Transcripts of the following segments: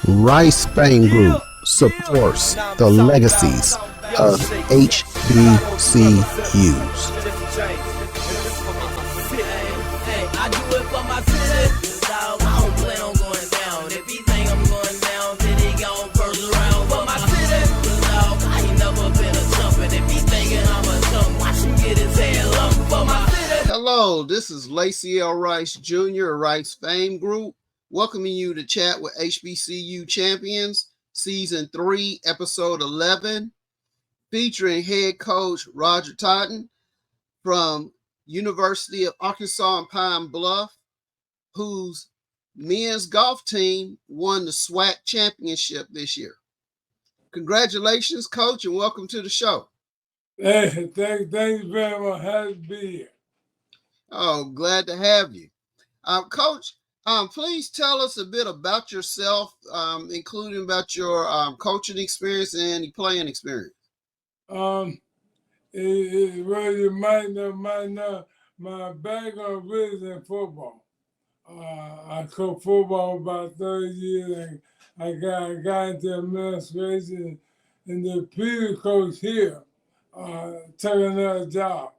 Rice Fame Group supports the legacies of HBCUs. Hello, this is Lacy Rice Jr. of Rice Fame Group, welcoming you to chat with HBCU Champions, Season 3, Episode 11, featuring head coach Roger Totten from University of Arkansas in Pine Bluff, whose men's golf team won the SWAC championship this year. Congratulations, Coach, and welcome to the show. Hey, thank you very much. Happy to be here. Oh, glad to have you. Coach, please tell us a bit about yourself, including about your coaching experience and your playing experience. Well, you might know, my background really is in football. I coached football about 30 years, and I got into administration, and the previous coach here took another job.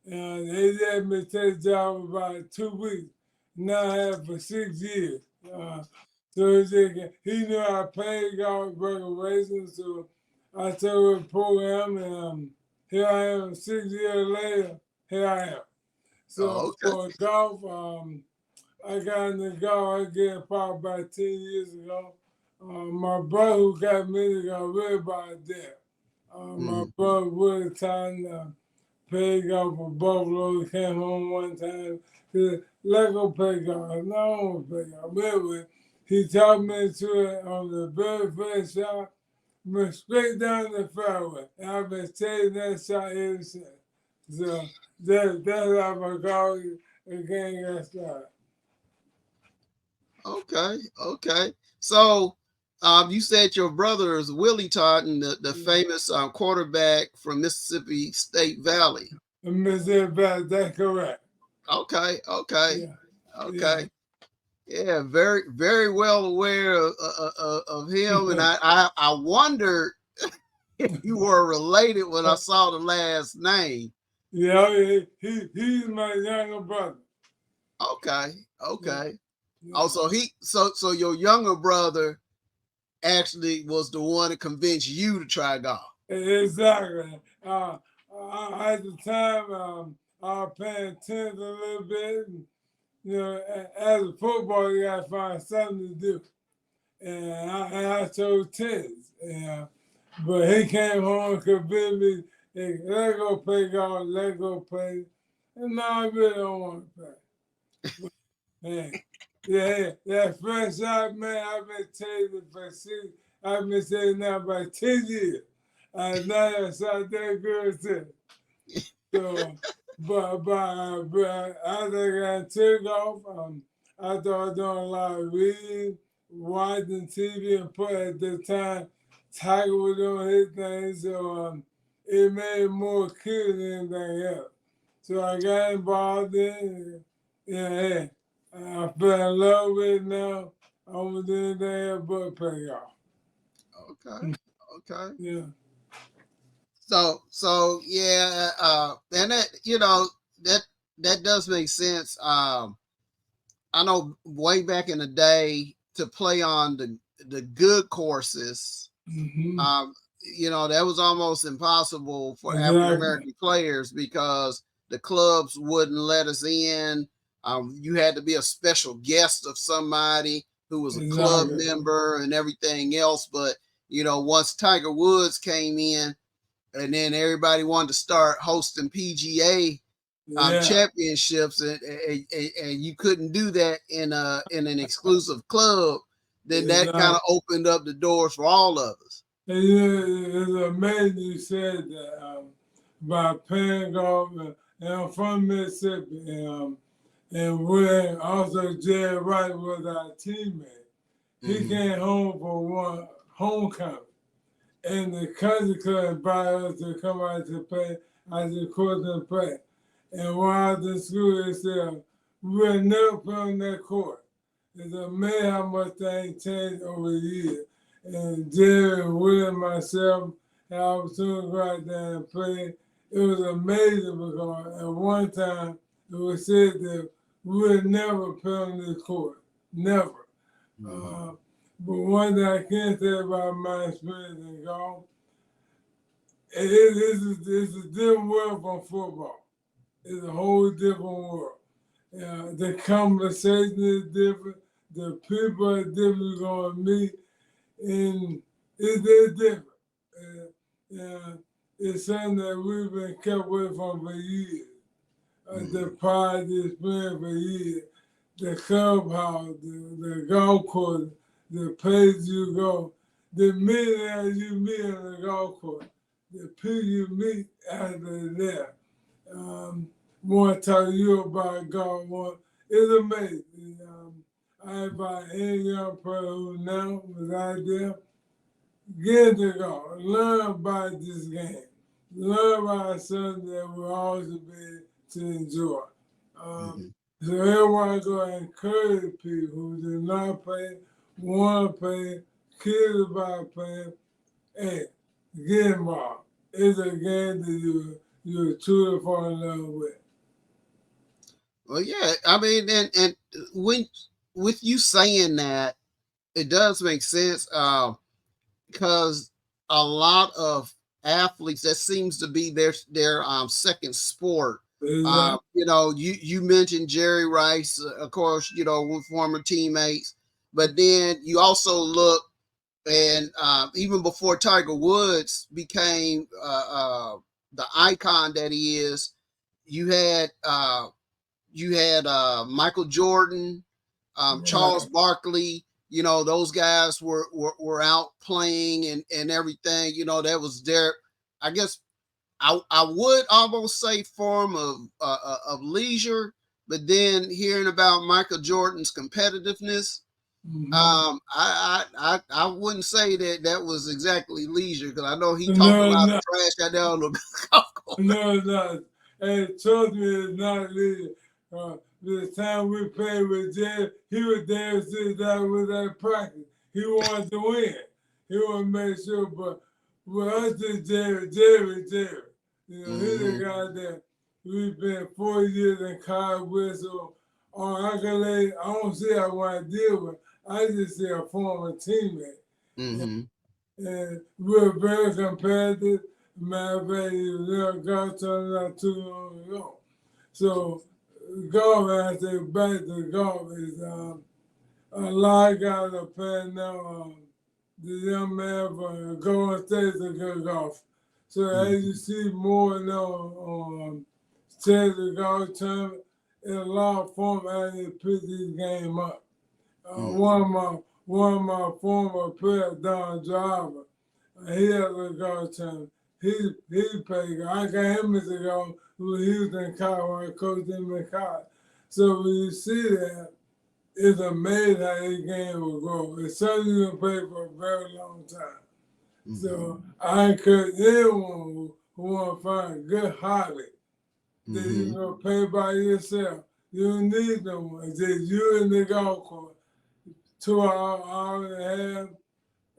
And they let me take the job about 2 weeks. Now I have for 6 years. So he knew I played golf recreation, so I took the program, and here I am 6 years later, here I am. So for golf, I got into golf again probably about 10 years ago. My brother who got me got really about that. My brother Willie Totten, played golf for Buffalo, came home one time, said, let's go play golf. No, I don't want to play golf. Anyway, he taught me to it on the very first shot, went straight down the fairway. And I've been taking that shot ever since. So that's how my golf game got started. Okay. So you said your brother is Willie Totten, the famous quarterback from Mississippi State Valley. Mississippi Valley, that's correct. Okay. Yeah, very, very well aware of him. And I wondered if you were related when I saw the last name. Yeah, he's my younger brother. Okay. Yeah. Oh, so your younger brother actually was the one that convinced you to try golf. Exactly. At the time, I was playing tennis a little bit. And, you know, as a footballer, you got to find something to do. And I chose tennis. But he came home and convinced me, hey, let's go play golf, let's go play. And now I really don't want to play. Man, that first shot, man, I've been chasing for I've been saying now about 10 years. Now that shot that good too. So, but as I got took off, I started doing a lot of reading, watching TV, and at the time, Tiger was doing his thing, so it made it more clear than anything else. So I got involved in it. I fell in love with it now. I don't do anything else but play golf. Okay. Yeah. So yeah, and that does make sense. I know way back in the day to play on the good courses, that was almost impossible for African American players because the clubs wouldn't let us in. You had to be a special guest of somebody who was a club member and everything else. But, once Tiger Woods came in and then everybody wanted to start hosting PGA championships and you couldn't do that in an exclusive club, then that kind of opened up the doors for all of us. It's amazing you said that about playing golf. And I'm from Mississippi. And when also Jerry Wright was our teammate, he came home for one homecoming. And the country club invited us to come out to play as a court and play. And while I was in school, they said, we'll never play on that court. It's amazing how much things changed over the years. And Jerry and Will and myself had opportunity to go out there and play. It was amazing because at one time it was said that we would never play on this court. Never. Mm-hmm. But one thing I can say about my experience in golf, it's a different world from football. It's a whole different world. The conversation is different. The people are different you're going to meet. And it's different. It's something that we've been kept away from for years. The pride, the experience for years. The clubhouse, the golf course, the place you go, the millionaires you meet on the golf course, the people you meet after there. Want to tell you about God. It's amazing. I invite any young person who now was out there, get into God, learn about this game, learn about something that will always be to enjoy. So everyone go and encourage people who do not play, want to play, kids about playing, hey, get involved. It's a game that you truly fall in love with. Well, yeah, I mean, and when with you saying that, it does make sense. Because a lot of athletes, that seems to be their second sport. You know, you mentioned Jerry Rice, of course, you know, with former teammates, but then you also look, and even before Tiger Woods became the icon that he is, you had Michael Jordan, Charles Barkley. You know, those guys were out playing and everything. You know, that was their, I guess, I would almost say form of leisure. But then hearing about Michael Jordan's competitiveness, I wouldn't say that was exactly leisure, because I know he talked a lot of trash out there on the golf course. No, it's not. And trust me, it's not leisure. The time we played with Jerry, he was there to sit down with that practice. He wanted to win. He wanted to make sure, but with us, just Jerry. You know, he's the guy that we've been 4 years in college with, so on accolades, I don't see I want to deal with. I just see a former teammate. And we're very competitive. Matter of fact, he was in a golf tournament not too long ago. So golf, I say back to golf, is a lot of guys are playing now. The young man from Golden State is a good golf. So as you see more now on stage of golf tournament, it's a lot of fun as they pick this game up. One of my former players, Don Driver, he has a golf tournament. He played. I got him as a golf who he was in college. I coached him in college. So when you see that, it's amazing how this game will grow. It's something you can play for a very long time. So I encourage anyone who want to find a good hobby that you can play by yourself. You don't need no one. It's just you and the golf course. 2 hours and a half,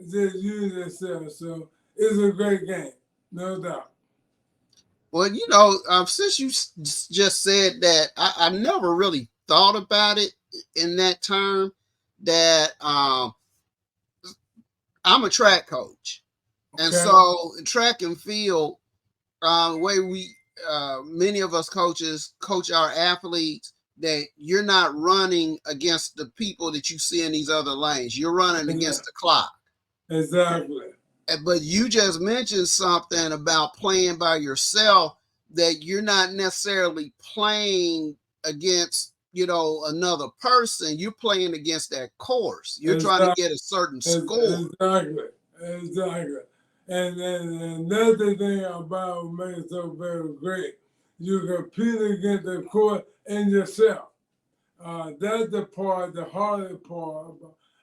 just use yourself. So it's a great game, no doubt. Well, you know, since you just said that, I never really thought about it in that term. That I'm a track coach, and so track and field, the way we many of us coaches coach our athletes, that you're not running against the people that you see in these other lanes. You're running against the clock. Exactly. But you just mentioned something about playing by yourself, that you're not necessarily playing against, you know, another person. You're playing against that course. You're trying to get a certain score. Exactly. And another thing about what makes it so very great, you compete against the court and yourself. That's the part, the hardest part.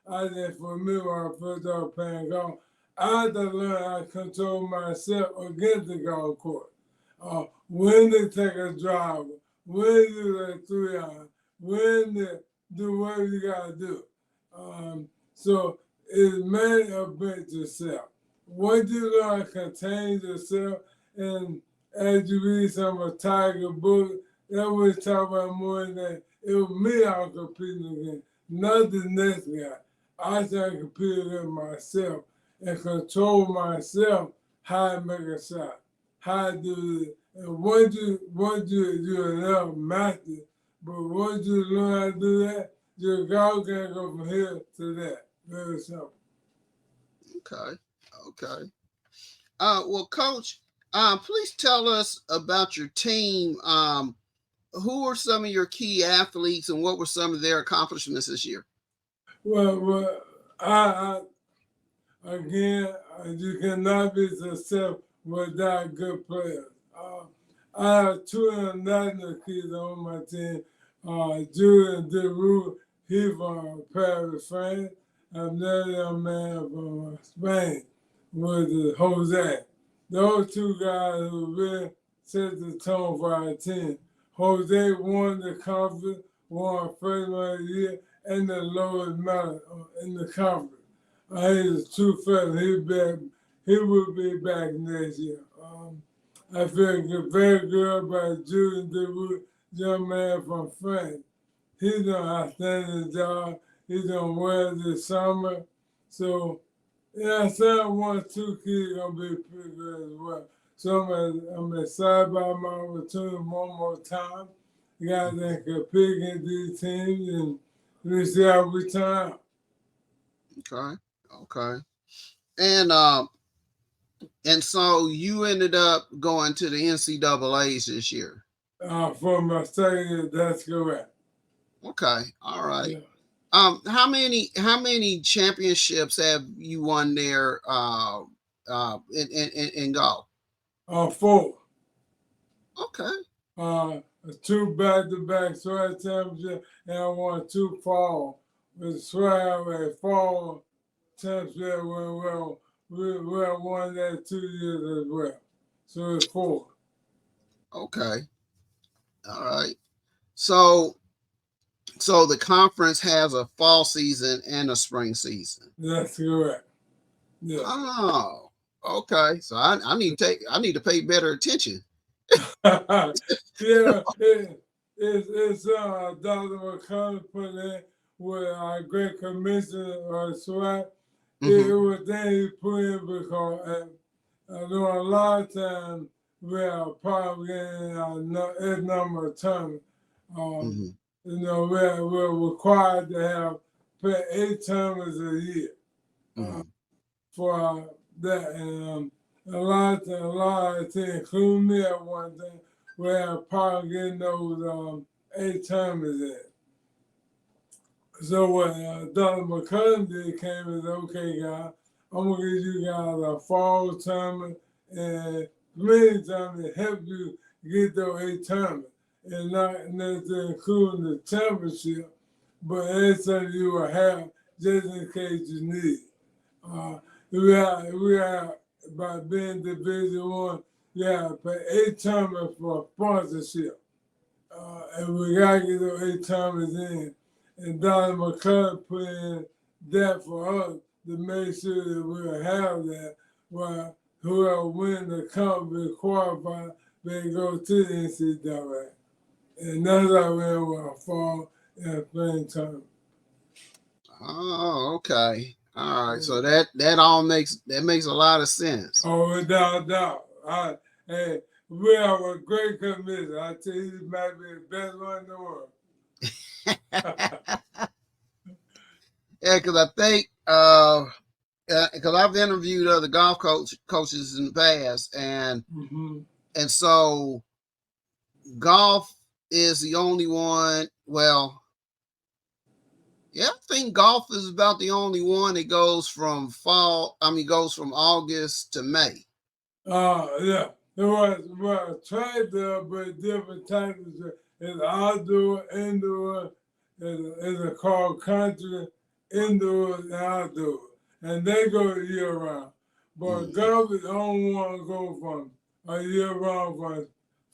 I think for me, when I first started playing golf, I had to learn how to control myself against the golf course. When to take a driver, when to do that 3 iron, when to do whatever you gotta do. So it's made about yourself. What you learn contains yourself, and as you read some of Tiger book, that was talk about more than that. It was me I was competing against, not the next guy. I started competing against myself and control myself how I make a shot, how I do it. And once you enough master, but once you learn how to do that, your golf can go from here to that. Very simple. Okay. Okay. Well, Coach, please tell us about your team. Who are some of your key athletes, and what were some of their accomplishments this year? Well, I again, you cannot be successful without good players. I have two international kids on my team. Julian DeRue, he from Paris, France. Another young man from Spain was Jose. Those two guys who really set the tone for our team. Jose won the conference, won first one of the year, and the lowest medal in the conference. He's a true fellow. He will be back next year. I feel very good about Julian DeWood, young man from France. He's doing an outstanding job. He's doing well this summer. So, yeah, I said 1 2 kids gonna be pretty good as well. So I'm excited about my opportunity one more time. You guys that compete against these teams, and we see how we turn out. Okay. Okay. And so you ended up going to the NCAA's this year. For my second year, that's correct. Okay. All right. Yeah. How many championships have you won there in golf? 4. Okay. 2 back-to-back swag championship, and I won 2 fall. With swag and fall championship well. We won that 2 years as well. So it's 4. Okay. All right. So the conference has a fall season and a spring season. That's correct. Yeah. Oh, okay. So I need to pay better attention. Yeah, it's Dr. McConnell put in with our great commissioner SWAT. It was then he put in because during a lot of times we are probably getting a number of tournaments. We're required to have play 8 tournaments a year for that. And a lot of things, including me at one time, we have probably getting those 8 tournaments in. So what Dr. McCullen did came and said, okay, guys, I'm going to give you guys a fall tournament and many tournaments to help you get those 8 tournaments. And not necessarily including the championship, but that's something you will have just in case you need. We have by being Division One, you have to pay 8 tournaments for sponsorship. And we got to get those 8 tournaments in. And Dr. McCullough put in that for us to make sure that we'll have that while whoever win the conference qualify, they go to the NCAA. And that's how we will fall and spring time. Oh, okay. All right. So that makes a lot of sense. Oh, without doubt. Hey, we have a great committee. I tell you, this might be the best one in the world. Yeah, because I think because I've interviewed other golf coaches in the past, and so golf is the only one. Well, yeah, I think golf is about the only one that goes from goes from August to May. Yeah. There was trade there, but different types. It's outdoor, indoor. It's called country, indoor, and outdoor. And they go year round. But golf is the only one to go from a year round from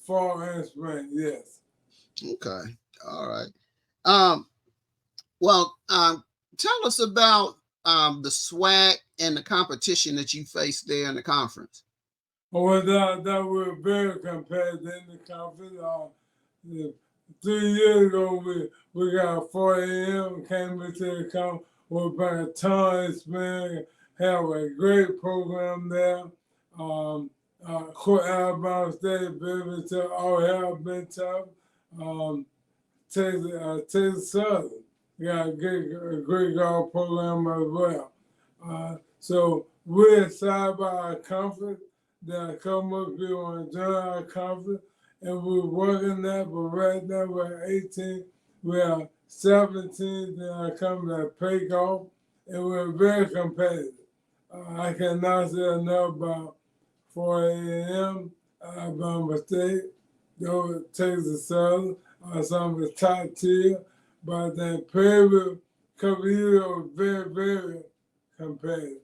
fall and spring, yes. Okay. All right. Well, tell us about the SWAC and the competition that you faced there in the conference. Well, that we're very competitive in the conference. The 3 years ago, we got 4 a.m. came into the conference with about a ton of experience, have a great program there. Alabama State, very tough. All have been tough. Um, Texas Southern got a great golf program as well. So we're excited about our conference. That come up here want to join our conference, and we're working that. But right now we're 18. We are 17 that are coming to play golf, and we're very competitive. I cannot say enough about 4 a.m. Alabama State, those Texas Southern are some of the top tier, but the previous couple years were very, very competitive.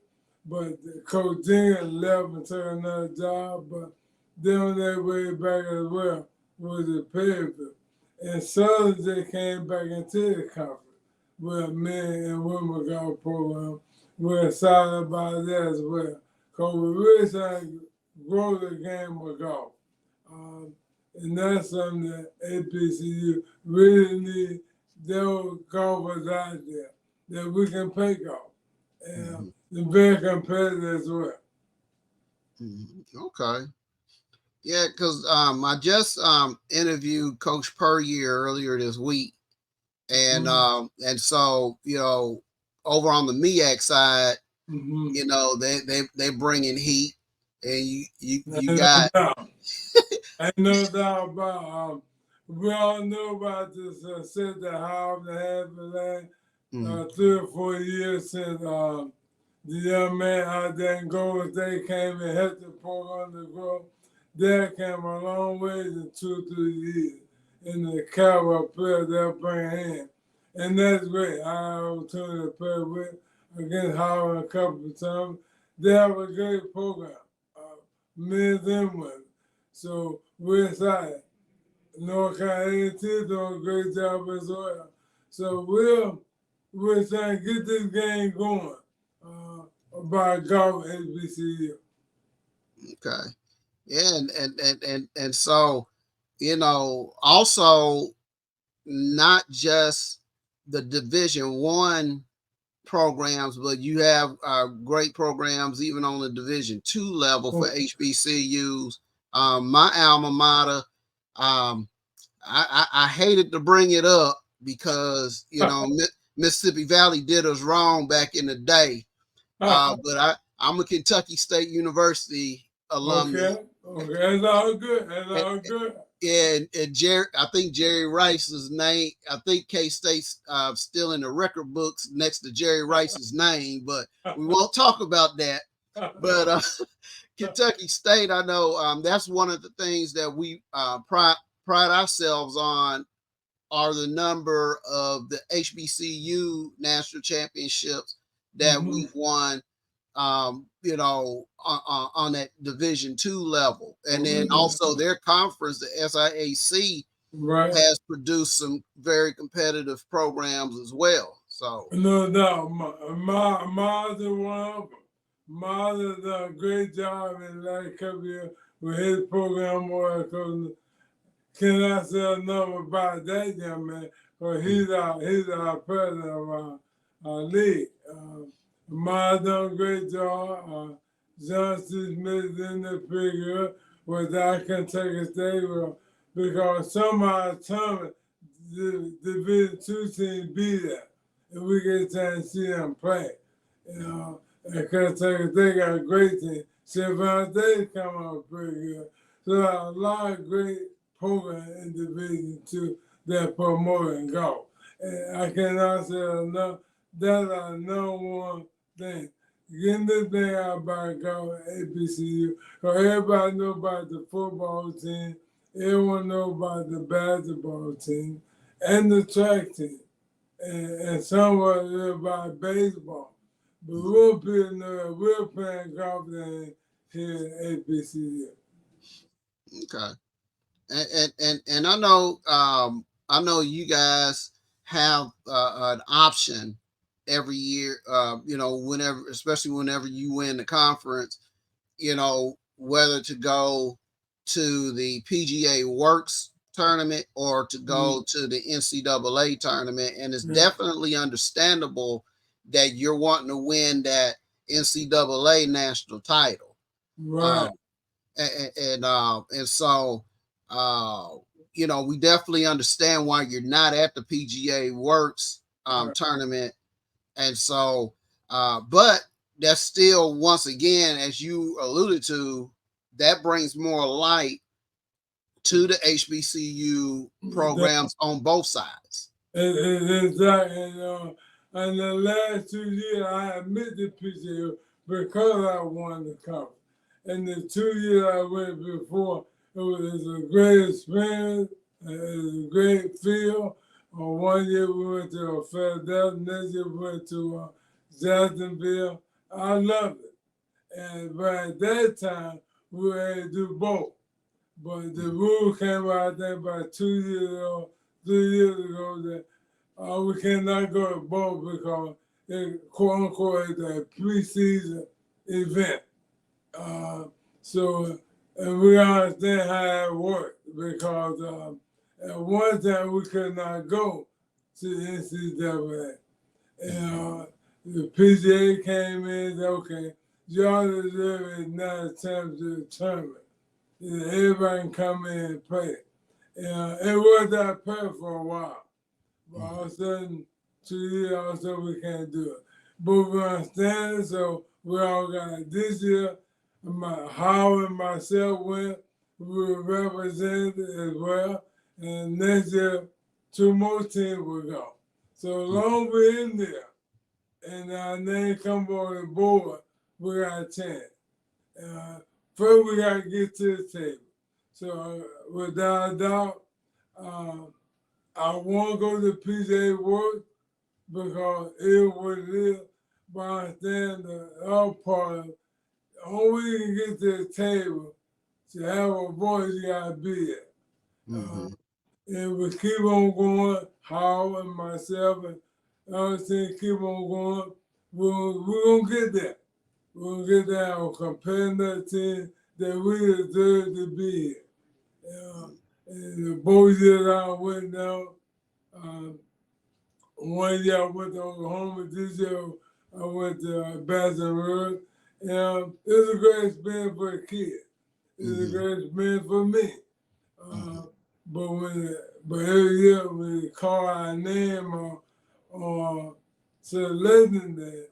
But Coach Jenkins left and took another job, but they're on their way back as well with the paper. And Southern just came back into the conference with a men and women golf program. We're excited about that as well. Because we really trying to grow the game of golf. And that's something that HBCU really need those golfers out there that we can play golf. And they're very competitive as well. Okay. Yeah, because I just interviewed Coach Puryear earlier this week, and so over on the MEAC side, they bring in heat, and you got. Ain't no doubt about. We all know about this success that Harvard had for the last 3 or 4 years since the young man out there in Golden State came and helped the program to grow. They came a long way in 2 or 3 years in the caliber players they'll bring in. And that's great. I had an opportunity to play with against Howard a couple of times. They have a great program, men and women. So we're excited. North Carolina doing a great job as well. So we're trying to get this game going by golf HBCU. Okay. Yeah, and so also not just the Division 1 programs, but you have great programs even on the Division 2 level for HBCUs. My alma mater, I hated to bring it up because Mississippi Valley did us wrong back in the day, but I'm a Kentucky State University alumni. Okay, that's all good. That's all good. And Jerry, I think Jerry Rice's name. I think K State's still in the record books next to Jerry Rice's name, but we won't talk about that. But Kentucky State, I know that's one of the things that we pride ourselves on are the number of the HBCU national championships that we've won. On that Division 2 level, and then also their conference, the SIAC, has produced some very competitive programs as well. So no doubt, Miles is one of them. Miles has done a great job in the last couple years with his program. Can I say enough about that young man? Because he's our president of our league. Miles done a great job. Johnson Smith in the figure was I Kentucky State because somehow tournament the Division 2 team be there. And we get a chance to see them play. And Kentucky State got a great team. Savannah State come out pretty good. So there are a lot of great programs in Division 2 that promote and golf. And I cannot say enough. That's our number one thing. Getting this thing out about golf HBCU. Because everybody know about the football team. Everyone know about the basketball team and the track team. And somewhat about baseball. But real people know that we're playing golf here at HBCU. Okay. And I know you guys have an option every year, whenever, especially whenever you win the conference, whether to go to the PGA Works tournament or to go to the NCAA tournament. And it's definitely understandable that you're wanting to win that NCAA national title. Right. And so, we definitely understand why you're not at the PGA Works tournament. And so, but that's still, once again, as you alluded to, that brings more light to the HBCU programs on both sides. Exactly. And the last 2 years, I admit the PGA because I won the conference. And the 2 years I went before, it was a great experience, it was a great field. 1 year we went to Philadelphia, next year we went to Jacksonville. I loved it. But at that time, we were able to do both. But the rule came out, I think, about 2 years ago, 3 years ago, that we cannot go to both because it, quote unquote, is a preseason event. And we understand how it works because at one time we could not go to the NCAA. And the PGA came in and said, okay, y'all deserve it now it's time to determine. And everybody can come in and play. It was that play for a while. But all of a sudden, 2 years, all of a sudden we can't do it. But we understand it, so we all got it. This year, Howard and myself went, we were represented as well. And next year, 2 more teams will go. So as long as we're in there and our name come on the board, we got a chance. First, we got to get to the table. So without a doubt, I want to go to the PGA Works because it is what it is. But I understand the other part of it. The only way you can get to the table, to have a voice, you got to be there. And we keep on going, Howard and myself and others keep on going, we're going to get there. We're going to get there on comparing that team that we deserve to be here. And the both years I went down, 1 year I went to Oklahoma, this year I went to Baton Rouge. It was a great experience for a kid. It was a great experience for me. But every year we call our name on Selection Day,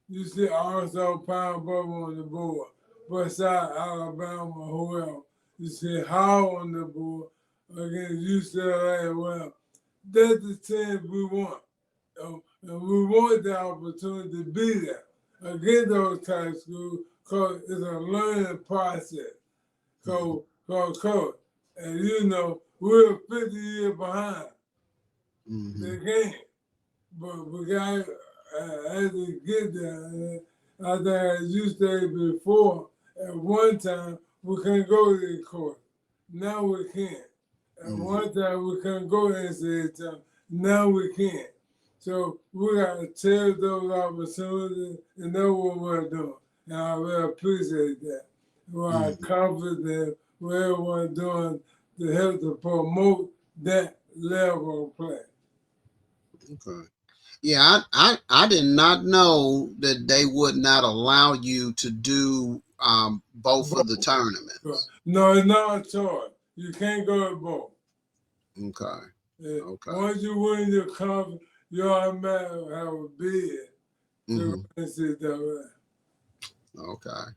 you see also Pound on the board. Beside Alabama, whoever, you see Howell on the board against UCLA. Well, that's the team we want. And we want the opportunity to be there against those type schools because it's a learning process. Coach. And we're 50 years behind the game. But we got as we get there, I think as you stated before, at one time we couldn't go to the court. Now we can. At one time we couldn't go to NCAA. Now we can. So we got to take those opportunities and know what we're doing. And I really appreciate that. We're confident what everyone's doing to help to promote that level of play. Okay. Yeah, I did not know that they would not allow you to do both of the tournaments. No, it's not a choice. You can't go to both. Okay. Okay. Once you win your conference, you automatically have a bid to NCAA. Okay.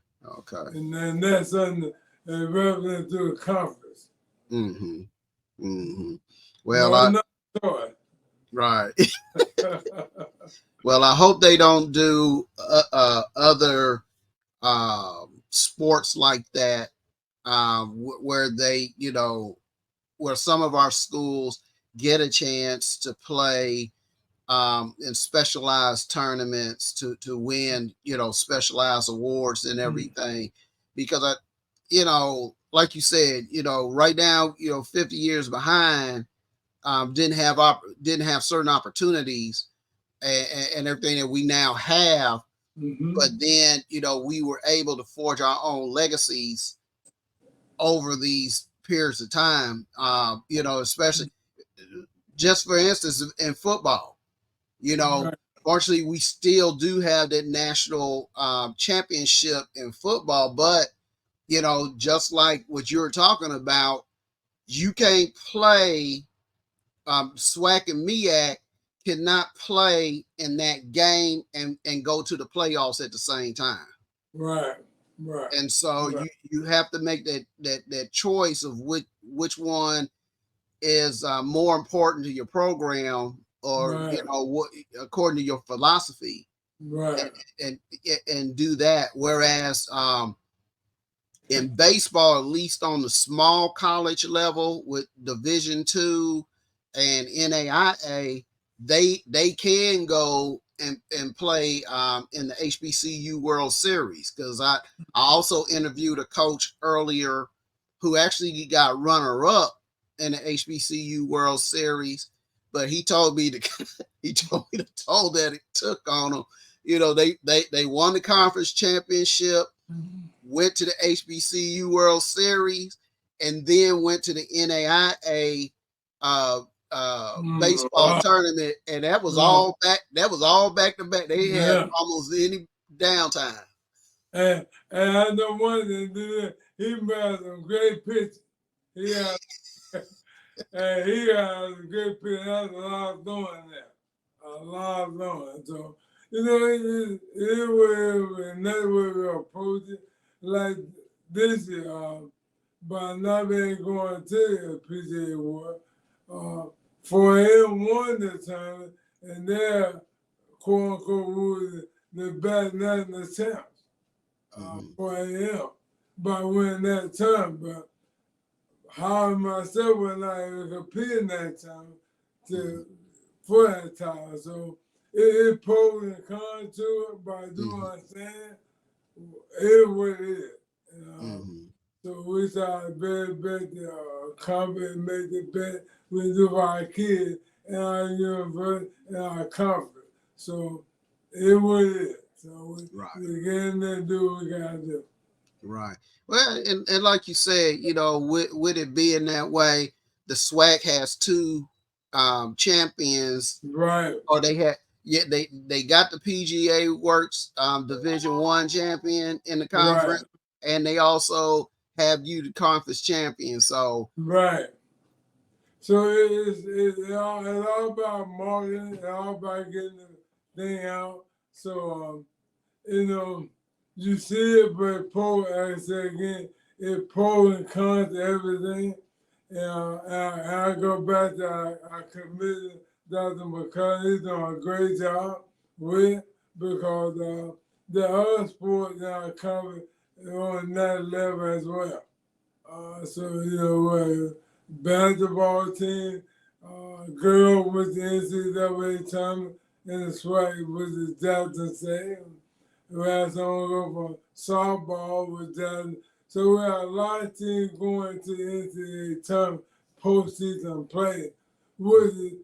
And then that's something that represents to the conference. Well, no, right. Well, I hope they don't do other sports like that, where they, where some of our schools get a chance to play in specialized tournaments to win, specialized awards and everything. Because like you said, right now, 50 years behind. didn't have certain opportunities and everything that we now have. But then, we were able to forge our own legacies over these periods of time. Especially just for instance in football. Right. Fortunately, we still do have that national championship in football, but just like what you were talking about, you can't play. SWAC and MEAC cannot play in that game and go to the playoffs at the same time. Right. Right. And so Right. you have to make that choice of which one is more important to your program, or Right. what according to your philosophy, Right. and and do that. Whereas in baseball, at least on the small college level with Division II and NAIA, they can go and play in the HBCU World Series. Because I also interviewed a coach earlier who actually got runner up in the HBCU World Series, but he told me he told me the toll that it took on them. They won the conference championship, went to the HBCU World Series, and then went to the NAIA baseball tournament, and that was all back. That was all back to back. They had Yeah. almost any downtime. And I know one thing, he made some great pitches. He had, and he had a great pitch. That's a lot of doing that. A lot of doing. So, it was another way we approach it. Like this year, by not being going to the PGA Award, for him won the tournament, and they're quote unquote the best national champs for him by winning that time. But how myself was not even competing that time for that time. So it pros and cons to it, but I do understand it is what it is. So we try to bet the company, make the bet we do for our kids and our university and our conference. So it what it is. So we get in there and do what we gotta do. Right. Well, and like you said, with it being that way, the SWAC has two champions. Right. Or they got the PGA Works Division I champion in the conference, and they also have you the conference champion. So right. So it's all about marketing. It's all about getting the thing out. So you see it, but pro, as I say again, it pros and cons to everything. And I go back to I committed Dr. McCullough. He's doing a great job with, because the other sports that I covered on that level as well. So basketball team, girl with the NCAA tournament in the SWAC with the Delta State. We had someone go for softball with Delta. So we had a lot of teams going to the NCAA tournament postseason play with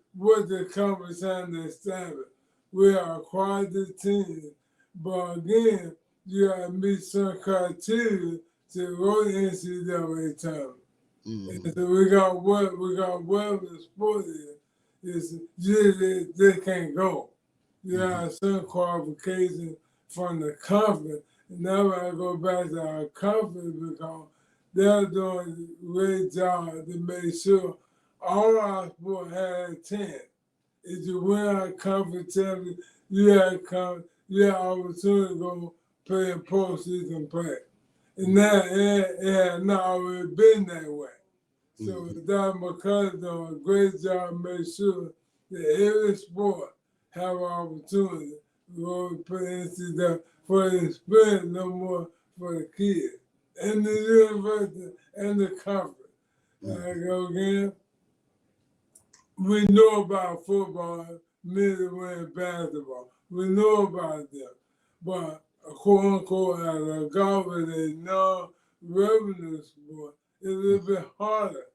the conference trying to establish. We are quite the team, but again, you got to meet some criteria to go to the NCAA tournament. And so we got whatever the sport is they can't go. You have some qualifications from the conference. And now I go back to our conference because they're doing a great job to make sure all our sports had 10. If you win our conference championship, you have opportunity to go play in postseason play. And that it had not always been that way. So Dr. McCullough doing a great job to make sure that every sport have an opportunity to go play into that for the experience, no more for the kids. And the university and the conference. I go again. We know about football, men and women basketball. We know about them. But quote unquote, as a golf is a non-revenue sport, it's a little bit harder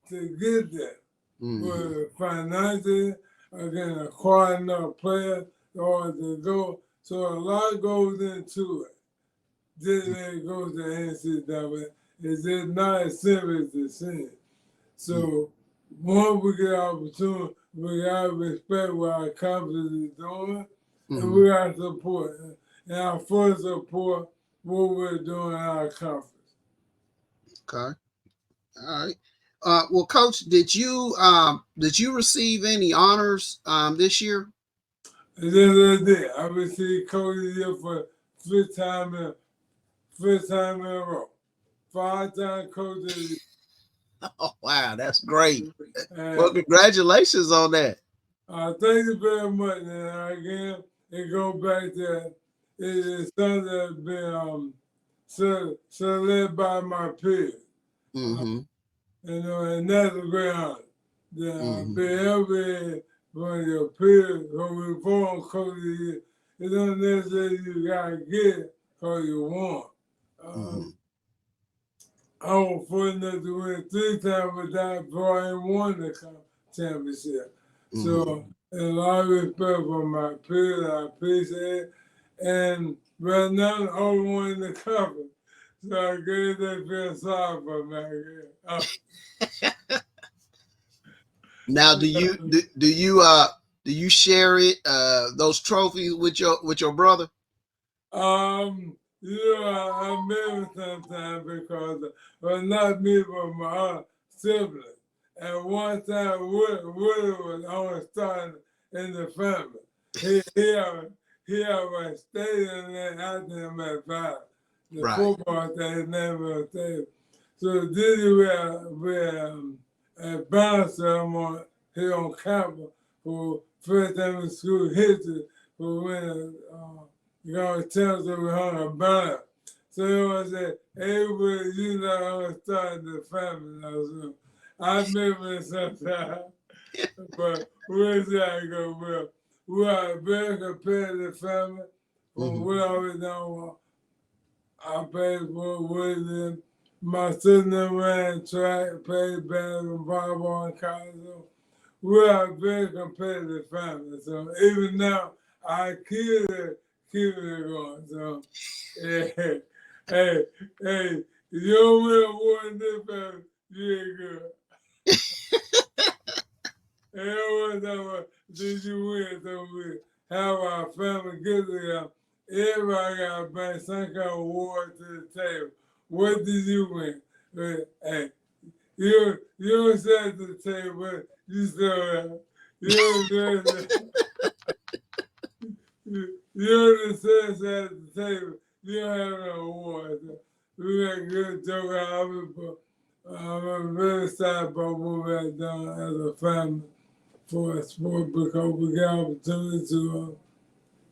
to get there. with financially, again, acquiring enough players or to go. So a lot goes into it. Then it goes to NCAA. It's just not as simple as it seems. So once we get opportunity, we gotta respect what our conference is doing, and we gotta support. And our first support what we're doing in our conference. Okay. All right. Well, Coach, did you receive any honors this year? And then I did. I received Coach of the Year for fifth time in a row. 5-time Coach of the Year. Oh wow, that's great. And, Well, congratulations on that. thank you very much. And again, it goes back to it is something that's been led by my peers. You know, and that's a great honor. Be able from your peers who we form Coach of the Year. It don't necessarily you gotta get it because you want. I was fortunate to win 3 times without before I won the championship. So, a lot of respect for my peers, I appreciate it. And right now, I'm the only one in the company. So I guess they feel sorry for me. Now, do you share it those trophies with your brother? You know, I met him sometimes because, well, not me, but my other sibling. At one time, Willie was only starting in the family. He always stayed in there after him at 5. The football thing, his name was David. So Diddy we at bouncer here on campus for first time in school history for when you know, tells us we hung a banner. So he was say, hey, Will, you know how to start the family. So I remember it sometimes, but where's that go? Well, we are a very competitive family. We always know I played for William. My sister ran track, played basketball, volleyball, and college. So we are a very competitive family. So even now, I keep it going. So, hey, hey, you don't win one this family, you ain't good. And everyone know did you win? So we have our family get together. Everybody got to bring some kind of award to the table. What did you win? Hey, you don't sit at the table, you still you don't sit at the table, you don't have no award. We got a good joke out of it, but I'm very excited about what we have done as a family for a sport because we got opportunity to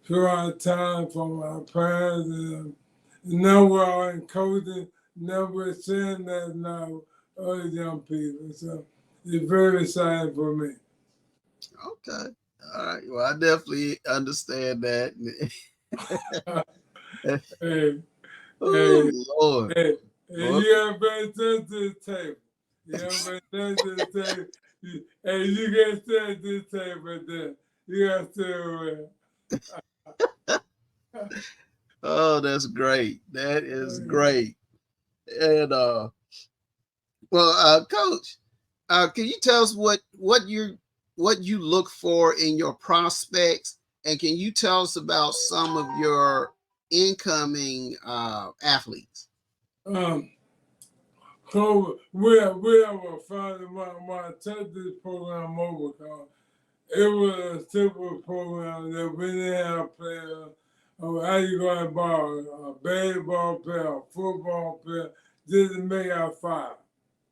show our time from our parents and now we're all in coaching, now we're sharing that now other young people. So it's very exciting for me. Okay. All right. Well, I definitely understand that. Hey, Oh, Lord. hey, you gotta pay attention to the table. You gotta pay attention to the table. Hey, you gotta stay at this table then. You gotta stay away. Oh, that's great. That is great. And well, Coach, can you tell us what you look for in your prospects, and can you tell us about some of your incoming athletes? So we have a father my this program over because it was a simple program that we didn't have players. How you gonna ball a baseball player, a football player, just to make our 5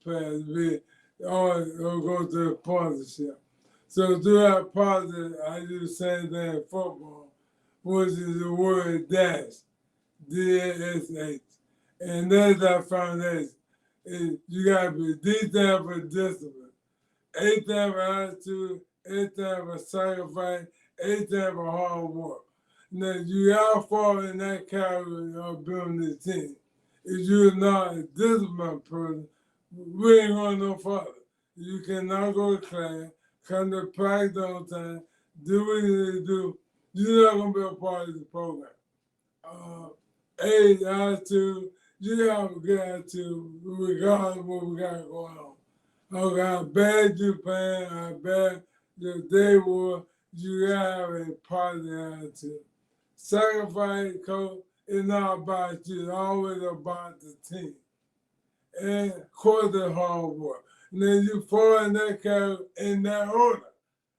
players. We all go to the partnership. So through that partnership, I do the same thing in football, which is the word dash, DASH. And that's our foundation. You gotta be detailed for discipline, 8 time for attitude, 8 time for sacrifice, 8 time for hard work. Now you gotta fall in that category of building this team. If you're not a disciplined person, we ain't going no further. You cannot go to class, come to practice on time, do what you need to do. You're not going to be a part of the program. Age, attitude, you have a good attitude regardless of what we got going on. Okay, how bad you playing, how bad your day was, you gotta have a positive attitude. Sacrifice, coach, is not about you, it's always about the team. And of course the hard work. And then you fall in that category in that order.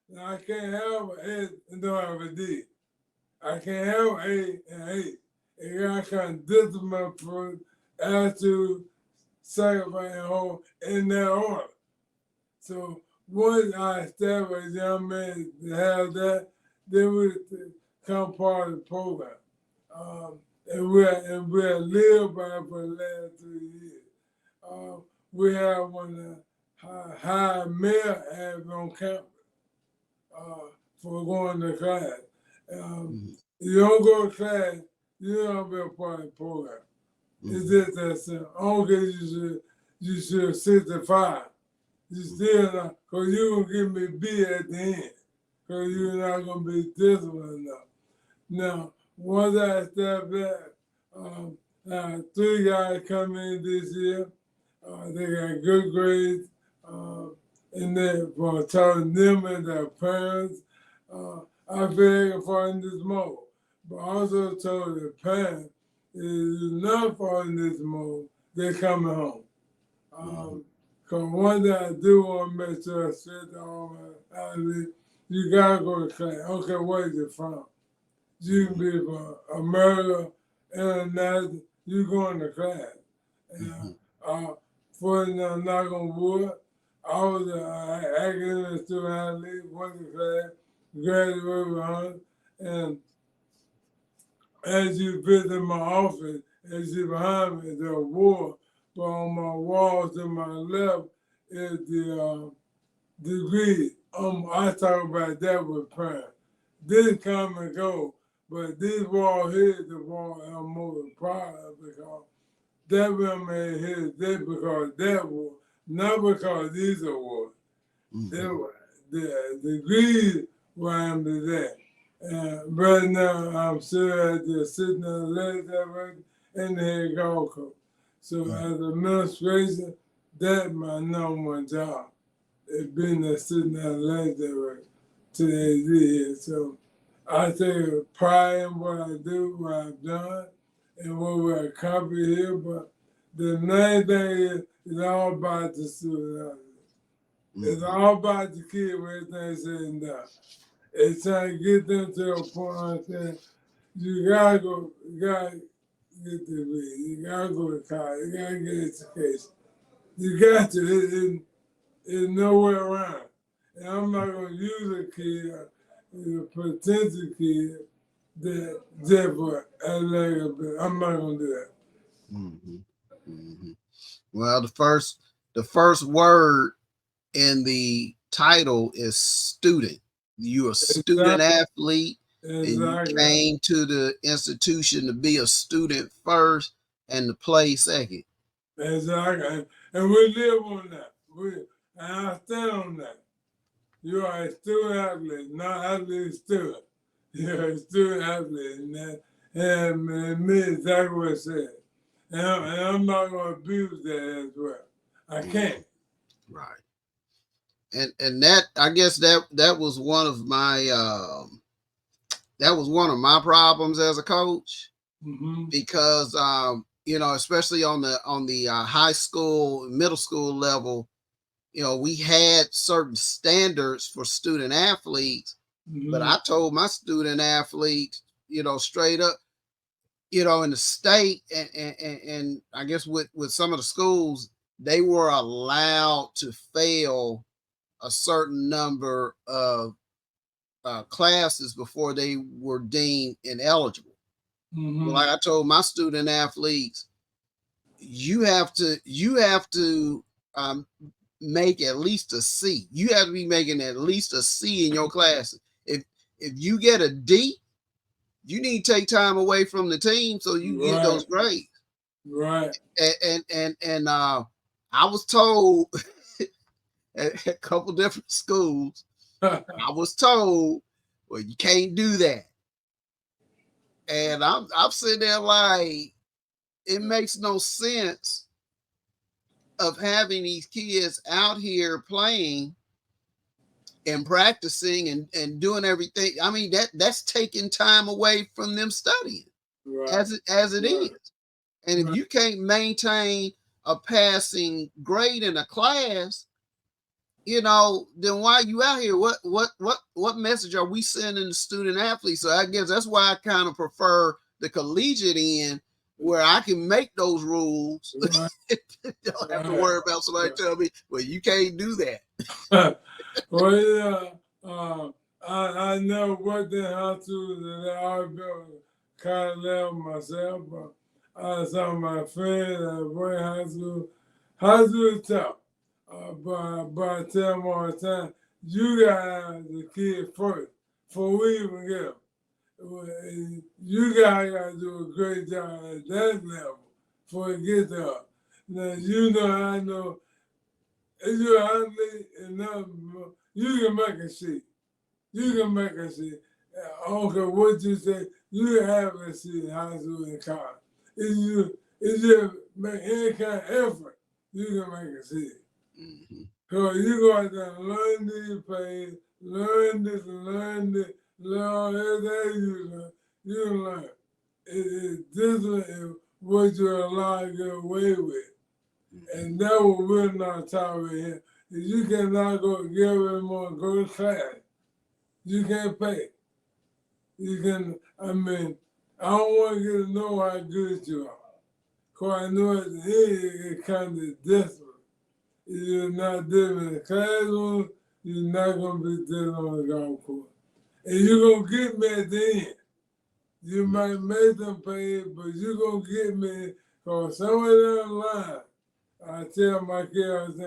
Now I can't have an A and don't have a D. I can't have an A and A. You gotta kind of discipline for attitude, sacrifice, and hold in that order. So once I established young men to have that, they would become part of the program. And we're lived by it for the last 3 years. We have one of the high male average on campus for going to class. You don't go to class, you don't be a part of the program. It's just that simple. I don't care you should 65. You still not, because you're going to give me B at the end, because you're not going to be disciplined enough. Now, once I established that, 3 guys come in this year. They got good grades, and then for telling them and their parents, I feel they can fall in this mode. But also told the parents, if you're not falling in this mode, they're coming home. Because one thing I do want to make sure I said to all my athletes, you got to go to class. I don't care where you're from. You can be from America, international, you going to class. And for knock on wood, I was an academic student athlete, went to class, graduated with honors, and as you visit my office, as you behind me, the award, but on my wall to my left is the degree. I talk about that with parents. This come and go, but this wall here is the wall I'm most proud of because that one made his day because that was, not because these awards. The degrees where I'm today. Right now, I'm still at the assistant athletic director and the head golf coach. So as administration, that's my number one job. It's being the assistant athletic director to the AZ. So I take pride in what I do, what I've done, and what we accomplished here. But the main thing is it's all about the student athletes. It's all about the kid when everything's said and done. It's trying to get them to a point that you gotta go, you gotta get the read, you gotta go to college, you gotta get education. You got to, it's nowhere around. And I'm not gonna use a kid, a potential kid, that just for athletic ability. I'm not gonna do that. Well, the first word in the title is student. You're a student athlete, and you came to the institution to be a student first and to play second. Exactly. And we live on that. And I stand on that. You are a student athlete, not athlete student. You're a student athlete. And it means exactly what it said. And I'm not going to abuse that as well. I can't. Right. And that, I guess that was one of my problems as a coach, because especially on the high school, middle school level, we had certain standards for student athletes, but I told my student athletes, straight up, in the state and I guess with some of the schools, they were allowed to fail a certain number of classes before they were deemed ineligible. Like I told my student athletes, you have to make at least a C. You have to be making at least a C in your classes. If you get a D, you need to take time away from the team so you get those grades. Right. And I was told at a couple different schools. I was told, well, you can't do that. And I'm sitting there like, it makes no sense of having these kids out here playing and practicing and doing everything. I mean, that's taking time away from them studying right, as it right, is. And if right. you can't maintain a passing grade in a class, then why are you out here? What message are we sending the student athletes? So I guess that's why I kind of prefer the collegiate end, where I can make those rules. Right, Don't have to right, worry about somebody telling me, well, you can't do right. Well, yeah, I never worked in hospitals and I've been kind of level myself, but I saw my friends at work hospital. Hospital is tough, but I tell them all the time, you gotta have the kid first before we even get them. Well, you guys gotta do a great job at that level before it gets there. Now, I know if you're athlete enough, you can make a sheet. You can make a sheet. I don't care what you say, you can have a sheet in high school and college. If you make any kind of effort, you can make a sheet. that. So you go out there and learn these plays, learn this, learn everything you learn. It's different what you're allowed to get away with. And that what we're not taught here. If you cannot go give them more go to class, you can't pay. You can, I don't want to get to know how good you are. Because I know at the end it kind of different. If you're not dealing in the classroom, you're not going to be dealing on the golf course. And you're going to get me at the end. You might make them pay, but you're going to get me because somewhere down the line, I tell my kids,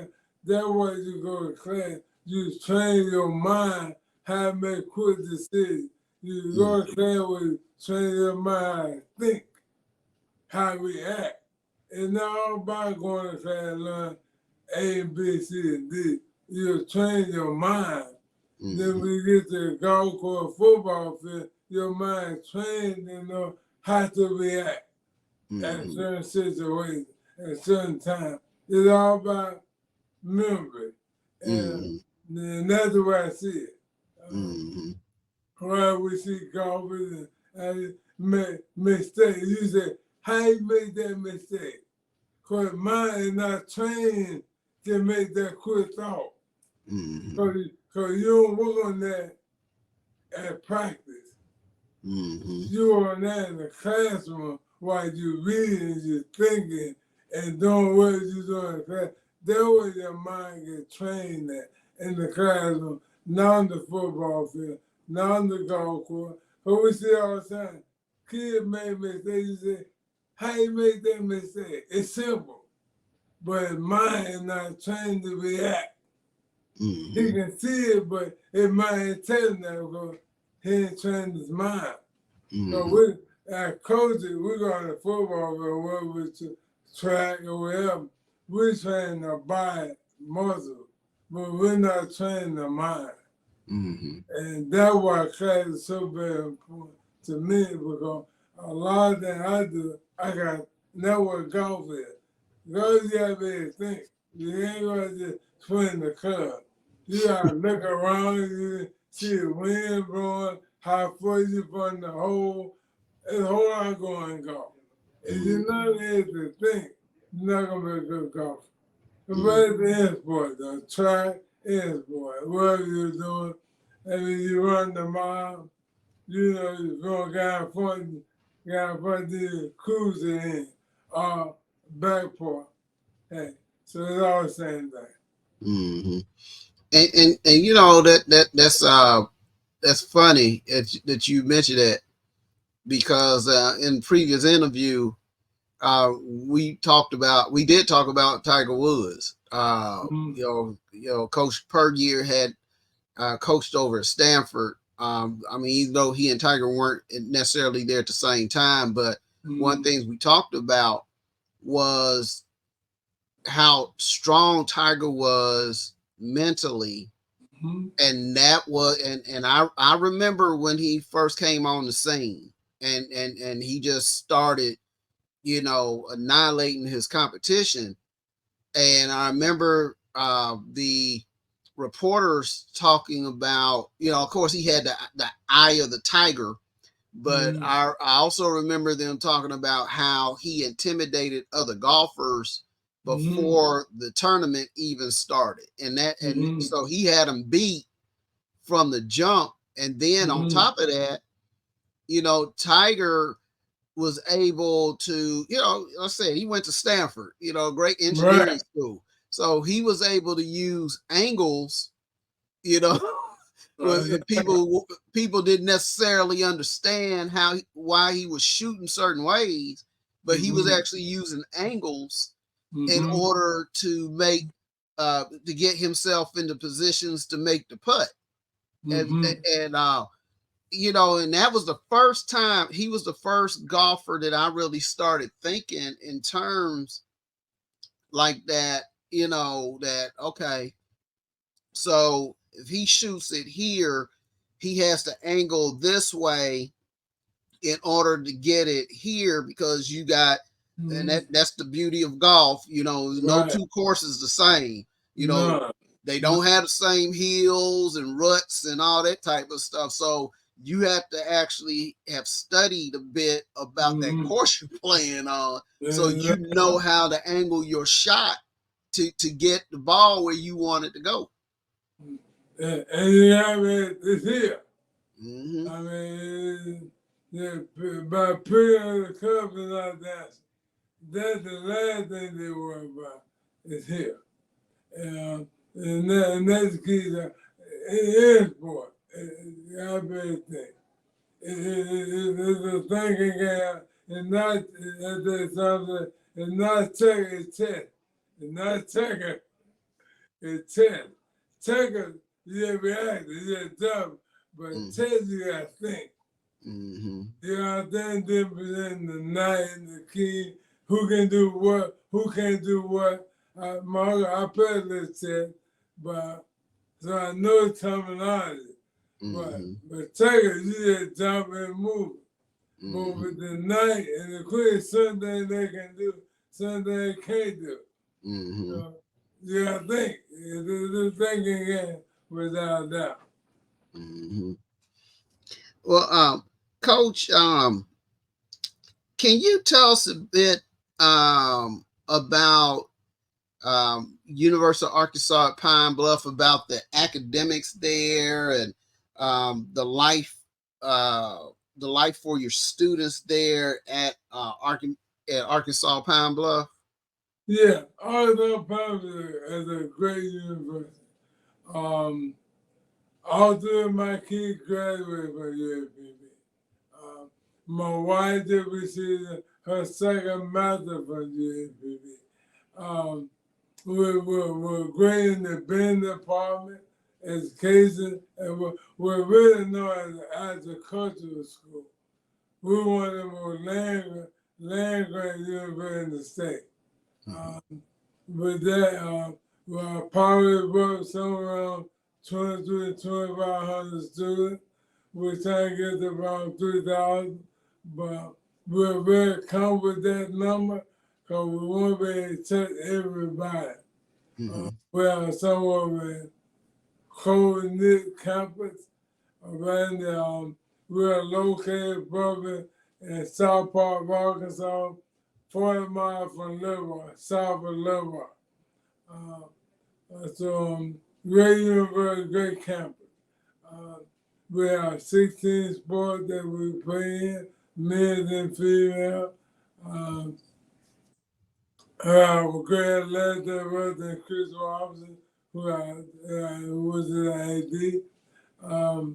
that's why you go to class. You train your mind how to make quick decisions. You go to class with train your mind how to think, how to react. It's not all about going to class and learn A, B, C, and D. You train your mind. Then when you get to the golf course football field, your mind trained to know how to react at certain situations, at certain times. It's all about memory. And that's the way I see it. Why we see golfers and make mistakes. You say, how you make that mistake? Because mind is not trained to make that quick thought. Because you don't work on that at practice. You are not in the classroom while you're reading, you're thinking, and doing what you're doing in class. That way your mind gets trained at in the classroom, not on the football field, not on the golf course. But we see all the time, kids make mistakes. You say, how you make that mistake? It's simple, but his mind is not trained to react. He can see it, but his mind ain't telling that because he ain't trained his mind. So we, as coaches, we go to football or whether it's track or whatever, we train the body muscle, but we're not training the mind. And that's why class is so very important to me because a lot of that I do, I got know what golf is. Golf, you gotta be able to think. You ain't gonna just swing the club. You gotta look around, you see the wind blowing, how far you from the hole. There's a whole lot going in golf. If you're not able to think, you're not gonna be a good golfer. But it's the end sport, though. Track, end sport. Whatever you're doing, and when you run the mile, you're going down front, you cruising in, back part. Hey, so it's all the same thing. And that's funny that you mentioned that because in previous interview we did talk about Tiger Woods. Coach Pergier had coached over at Stanford. I mean, even though he and Tiger weren't necessarily there at the same time, but one of the things we talked about was how strong Tiger was mentally. Mm-hmm. And that was and I remember when he first came on the scene and he just started, annihilating his competition. And I remember the reporters talking about, of course he had the eye of the tiger, but Mm-hmm. I also remember them talking about how he intimidated other golfers Mm-hmm. before the tournament even started. And Mm-hmm. so he had them beat from the jump. And then on Mm-hmm. top of that, Tiger was able to, let's say he went to Stanford, great engineering Right. school. So he was able to use angles, you know, where Yeah. people didn't necessarily understand why he was shooting certain ways, but he was Mm-hmm. actually using angles in Mm-hmm. order to get himself into positions to make the putt. And Mm-hmm. and and that was the first time he was the first golfer that I really started thinking in terms like that, that okay, so if he shoots it here, he has to angle this way in order to get it here because you got, and Mm-hmm. that's the beauty of golf, no Right. two courses the same, No. they No. don't have the same hills and ruts and all that type of stuff. So you have to actually have studied a bit about that Mm-hmm. course you're playing on, so And, you know how to angle your shot to get the ball where you want it to go. and you have it here. Mm-hmm. I mean, yeah, by putting the cup and all that, that's the last thing they worry about is here. And that's key. It is sport. I better think. It's a thinking game. And not, there's something, it's not taking a test. It's not taking a test. Taking, you just react, you just dumb. But Mm-hmm. test, you gotta think. Mm-hmm. You know, then in the night and the key, who can do what, who can't do what. I played this test, but so I know terminology. But Mm-hmm. take it, you just jump and move. But Mm-hmm. with the night and the quick, something they can do, something they can't do. Mm-hmm. So you gotta think. It's a thinking game without doubt. Mm-hmm. Well, Coach, can you tell us a bit about University of Arkansas at Pine Bluff, about the academics there and the uh, life for your students there at Arkansas Pine Bluff? Yeah, Arkansas Public is a great university. Um, All three of my kids graduated from UAPB. My wife did receive her second master from UAPB. Um, we're great in the business department, education, and we're really known as a cultural school. We're one of the most land grant universities in the state. Mm-hmm. With that, well, probably work somewhere around 23 to 2,500 students. We're trying to get to around 3,000, but we're very comfortable with that number because we want to be able to touch everybody. Mm-hmm. We are somewhat of a close-knit campus around the, we are located probably in South Park, Arkansas, 40 miles from Little Rock, south of Little Rock. So, great university, great campus. Uh, we have 16 sports that we play in, men's and female. Um, our great athlete that was in Chris Robinson, who was in the AD.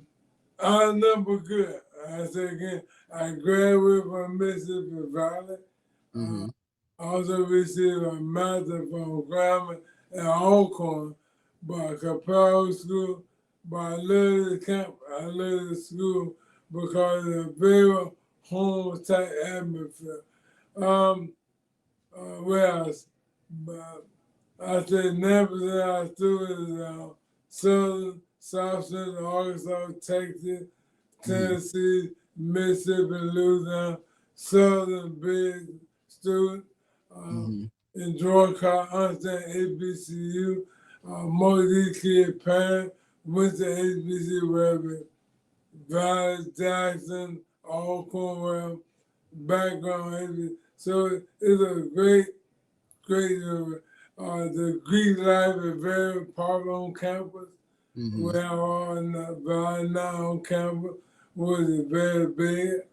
Our number good. I say again, I graduated from Mississippi Valley. Uh, Mm-hmm. also received a master from Grambling and Alcorn by Capel School. But I love the camp. I love the school because it's a very home type atmosphere. Um, what else? I say never that our students Southern, Southwestern, Arkansas, Texas, Tennessee, Mississippi, Louisiana, Southern big student. Enjoy college, understand HBCU. Most of these kids' parents went to HBCU, wherever Valley, Jackson, all Cornwall, background. So it's a great the Greek life is very popular on campus. We have all right now on campus, which is very big.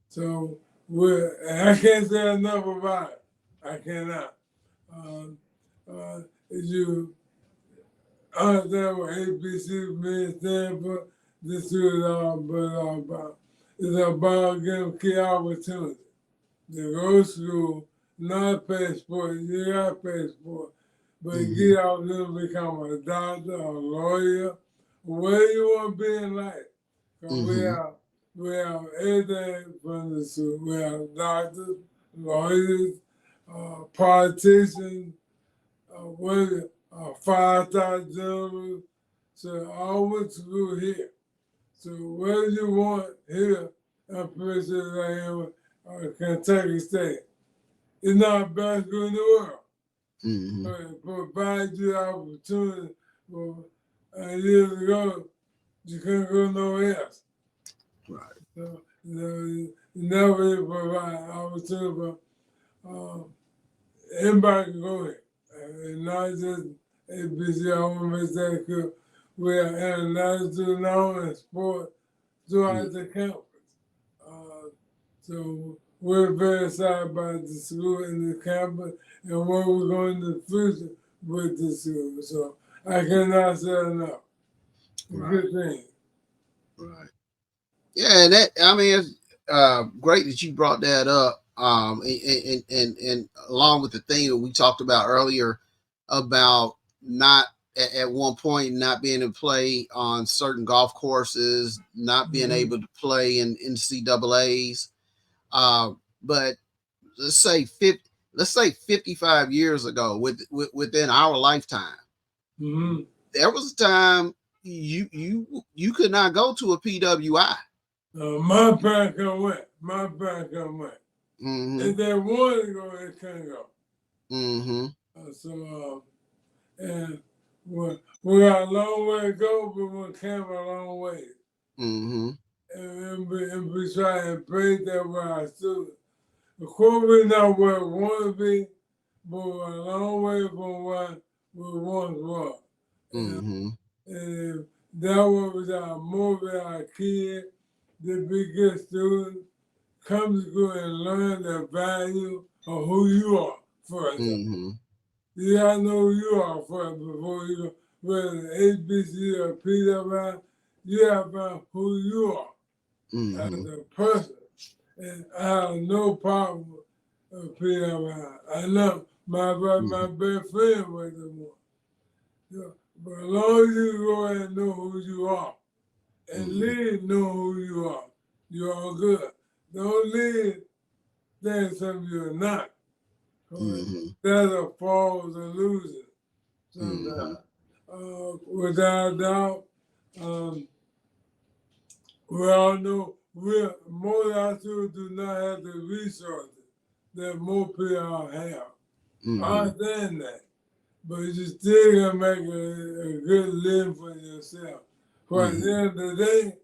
So I can't say enough about it. I cannot. You understand what ABC means stand for? This is about. It's about giving key opportunity. To go to school, not pay sport, you got pay sport, but get out there and become a doctor, a lawyer, where you want to be in life. We have everything from the school. We have doctors, lawyers, politicians, five-star generals. So I went to school here. So where you want here, I'm pretty sure I am Kentucky State. It's not the best school in the world. But it provides you the opportunity. For, years ago, you couldn't go nowhere else. Right. So, you never really provide opportunity for anybody can go here. And not just ABC, I want to make that clear. We are international now in sport throughout the campus. So we're very excited about the school and the campus and where we're going in the future with the school. So I cannot say enough. Good thing. Right. Yeah, and that I mean it's great that you brought that up. And along with the thing that we talked about earlier about not at one point not being able to play on certain golf courses, not being able to play in NCAA's. But let's say 55 years ago, within our lifetime, there was a time you could not go to a PWI. My background went. If they wanted to go, they couldn't go. And we got a long way to go, but we came a long way. And we try and break that with our students. Of course, we're not where we want to be, but we're a long way from what we once were. And that was our motivate our kids to be good students, come to school and learn the value of who you are first. You gotta know who you are first before you go, whether ABC or PWI, you have to find who you are as a person. And I have no problem with PWI. I know my best friend was the one. Yeah. But as long as you go and know who you are, and lead know who you are, you're all good. Don't lead think something you're not. That's a false illusion sometimes. Without a doubt, we all know most of our students do not have the resources that most people have. I understand that. But you still gotta make a good living for yourself. For at the end of the day,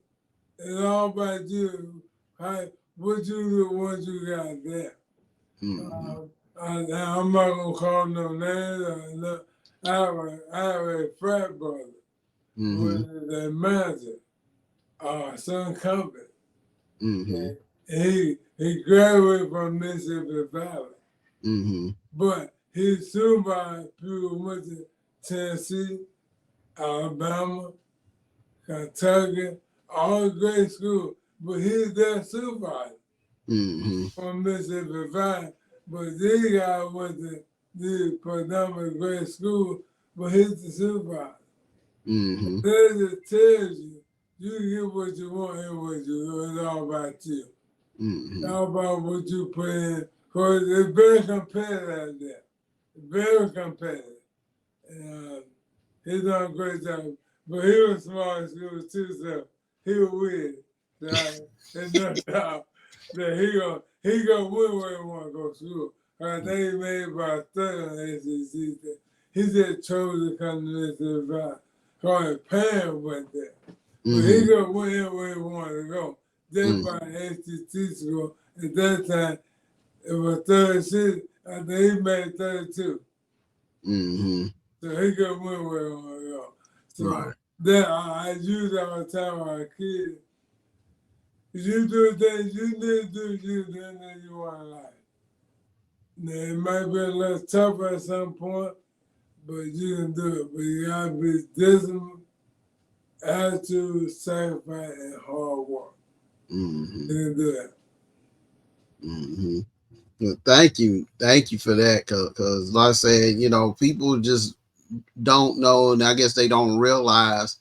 it's all about you. What you do once you got there. I'm not gonna call no names. I have a frat brother who is a manager, some company. He graduated from Mississippi Valley. But he supervised people who went to Tennessee, Alabama, Kentucky, all great schools. But he's their supervisor from Mississippi Valley. But these guys went to these predominantly great schools, but he's the supervisor. That just tells you, you get what you want and what you do. It's all about you. It's all about what you put in. Because it's very competitive out there. very competitive. And he done a great job. But he was smart as school too, so he was with it. So there's no doubt that he gonna win where he want to go to school. I think he made about 30 on ACC. He just chose to come to this advice. Because his parents went there. But he gonna win where he wanted to go. Just by ACC school. At that time, it was 36. I think he made 32. So he could win where he wanted to go. So Right. that I use that all the time with our kids. You do things you need to do, you do things you want to like. Now, it might be a little tough at some point, but you can do it. But you gotta be disciplined, attitude, sacrifice, and hard work. You can do that. Well, thank you for that. Cause like I said, you know, people just don't know, and I guess they don't realize,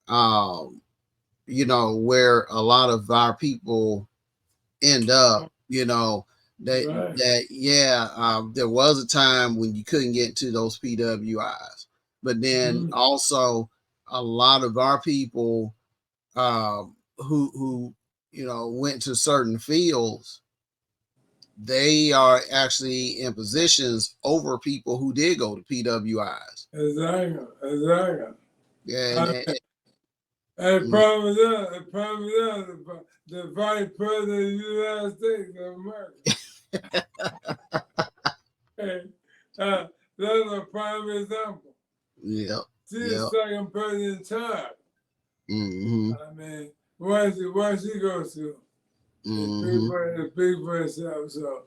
you know, where a lot of our people end up. You know, there was a time when you couldn't get into those PWIs, but then also a lot of our people who you know went to certain fields, they are actually in positions over people who did go to PWIs. Exactly. Yeah, And problem is the vice president of the United States of America. That's a prime example. Yep. She's second person in charge. I mean, where she goes to? The people itself. So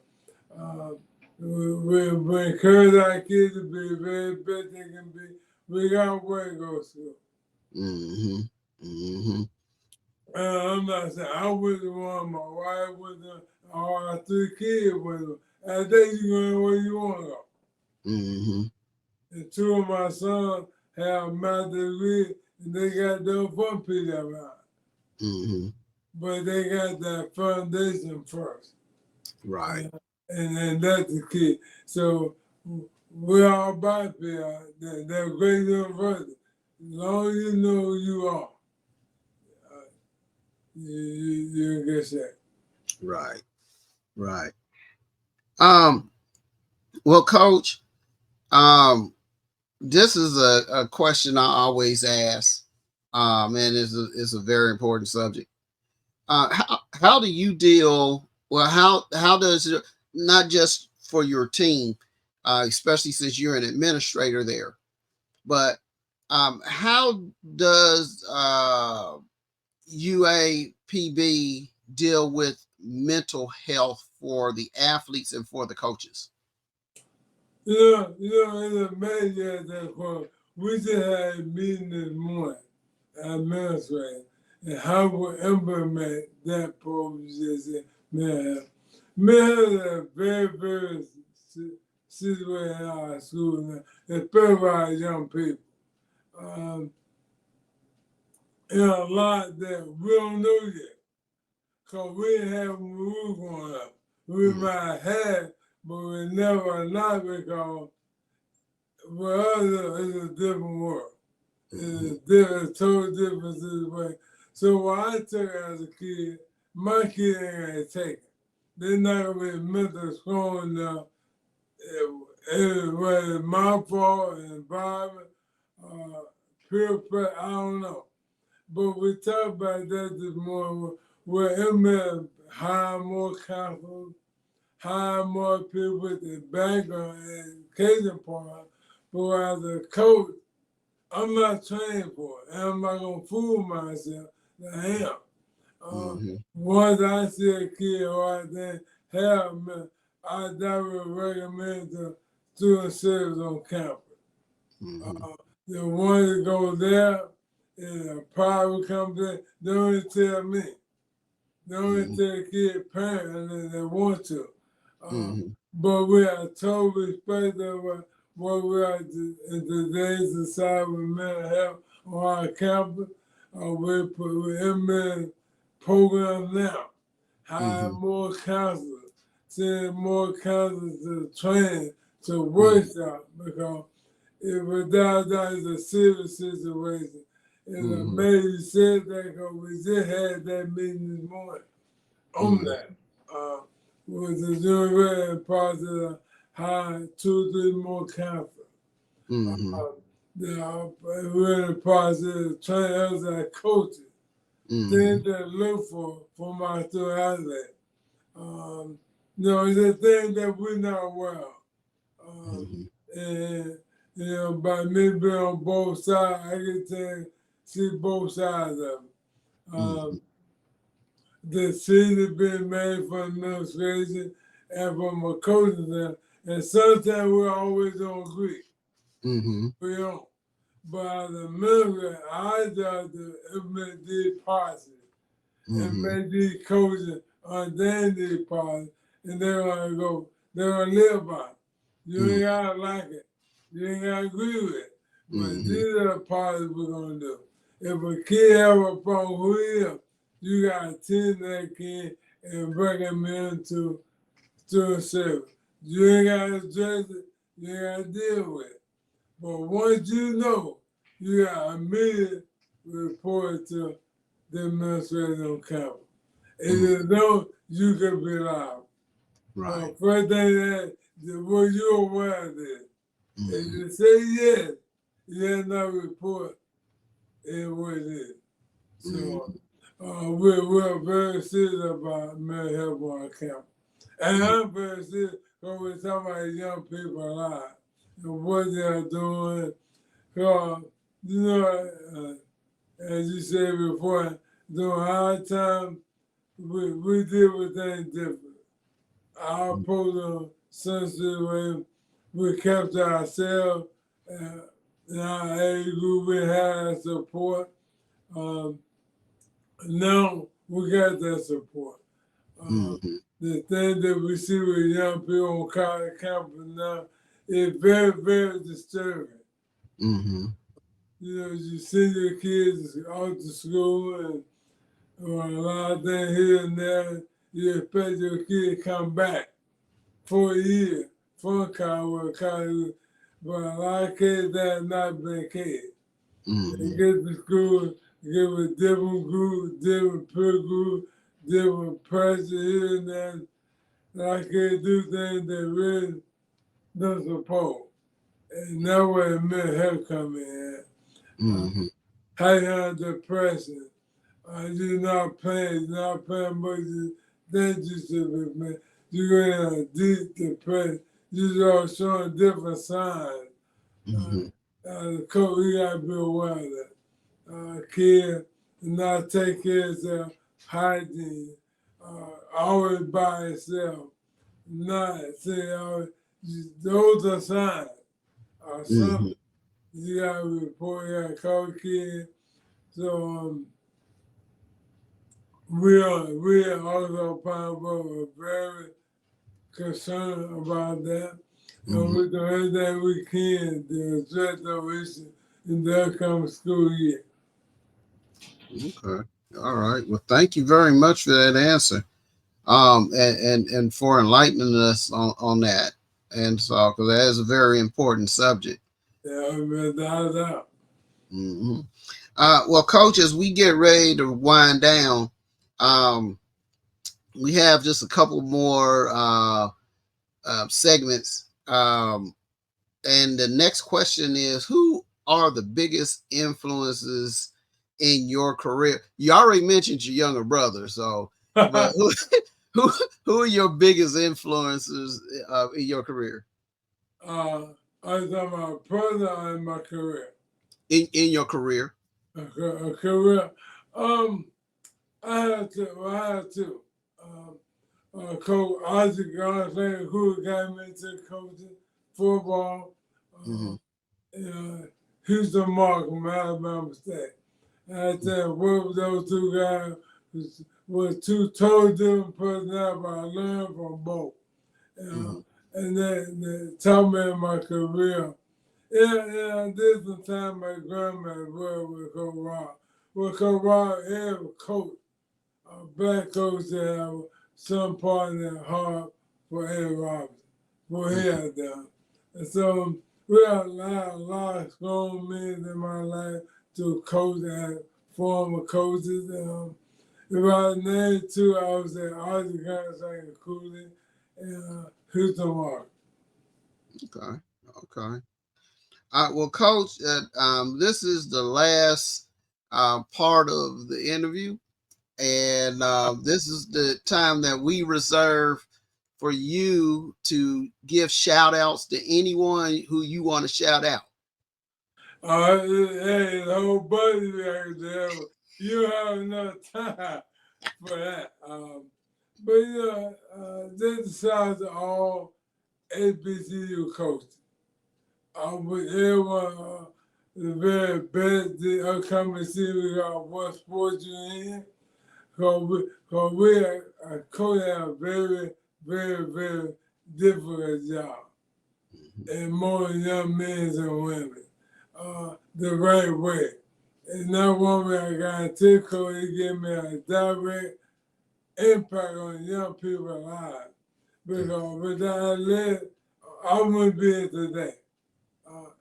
we encourage our kids to be very best they can be, regardless where it goes to. I'm not saying I wouldn't want my wife with them, or our 3 kids with them. I think you're going where you want to go. And 2 of my sons have a master's degree, and they got them from PWI. But they got that foundation first. Right. And that's the key. So we're all about that great university. As long as you know who you are, you're in good shape. Right. Well, Coach, this is a question I always ask, and it's a very important subject. How do you deal? Well, how does it, not just for your team, especially since you're an administrator there, but how does UAPB deal with mental health for the athletes and for the coaches? It's amazing at that point. We just had a meeting this morning, administrator, and how we implement that program. Man, is a very, very situation in our school now, especially our young people. And a lot that we don't know yet, because we didn't have when we were growing up. We might have had, but we never not, because for us it's a different world. It's a totally different situation. So what I took as a kid, my kid ain't gonna take it. They're not gonna be mentally strong enough. Whether it's my fault, environment, peer pressure, I don't know. But we talked about that this morning, where it may hire more counselors, hire more people with the background and education part. But as a coach, I'm not trained for it. And I'm not going to fool myself that I am. Once I see a kid right there, help me, I definitely recommend the student service on campus. The one that goes there, and a private company, they only tell me. They only tell the kid parent and they want to. But we are total respect of what we are in today's society with mental health on our campus. We implement programs now. Hire more counselors, send more counselors to train to workshop because it without that is a serious situation. And I'm glad you said that because we just had that meeting this morning on that. Was the jury process hired 2-3 more counselors. We're in the process of training us as coaches. Things that look for my student athlete. It's a thing that we're not aware of. And by me being on both sides, I get to see both sides of it. The decision being made from administration and from a coaching, and sometimes we always don't agree. We don't. But as a member, I got to implement these policies and make these coaches understand these policies, and they're gonna go, they're gonna live by it. You ain't gotta like it. You ain't gotta agree with it. But these are the policies we're gonna do. If a kid have a problem, who is, you gotta attend that kid and bring him into a service. You ain't gotta address it, you ain't gotta deal with it. But once you know, you got immediate report to the administration on campus. If you don't, you can be liable. Right. First thing that, were you aware of this? If you say yes, you have no report in what it is. So we're very serious about mental health on our campus. And I'm very serious because we're talking about young people a lot and what they're doing. As you said before, during our time, we deal with things different. Our program, sensitive, we kept ourselves in our age group, we had support. Now we got that support. The thing that we see with young people on college campus now is very, very disturbing. You send your kids out to school and a lot of things here and there. You expect your kid to come back for a year from college, but a lot of kids that have not been kids. They get to school, get with different groups, different peer groups, different pressure here and there. A lot of kids do things they really don't suppose. And that's where mental health come in. High depression. You're not playing much than you should be playing. You're in a deep depression. You're all showing different signs. The coach, we gotta be aware of that. Kids not take care of their hygiene, always by itself, not say, those are signs. Something you gotta report, you gotta call kids. So we are also probably very concerned about that. And we're doing everything we can to address those issues in the upcoming school year. Okay. All right. Well, thank you very much for that answer. And for enlightening us on that. And so, because that is a very important subject. Yeah, without a doubt. Well, Coach, as we get ready to wind down, we have just a couple more segments. And the next question is, who are the biggest influences in your career? You already mentioned your younger brother, so but who are your biggest influences in your career? I was talking about personal in my career. In your career? A career. I had to. Coach Isaac Gonzalez, who got me into coaching football. Houston Mark from Alabama State. I tell you, work with those two guys was two totally different personalities, but I learned from both. And they taught me in my career. I did some time my grandma worked with Coach Rob. With Coach Rob, every coach, a black coach that have some part in their heart for Ed Robinson, what he had done. And so we have a lot of strong men in my life to coach and former coaches. If I named two, I would say Archie Gonzaga Cooley and Houston Mark. Okay. Okay. Well, Coach, this is the last part of the interview, and this is the time that we reserve for you to give shout outs to anyone who you want to shout out. Hey, the whole buddy right there. You have enough time for that. This shout to all HBCU coaches. With everyone, the very best the upcoming season, we got what sport you in. Because we are coaching a very, very, very difficult job. And more young men and women. The right way. And that one way I got into coach, he gave me a direct impact on young people's lives. Because without that, I wouldn't be here today.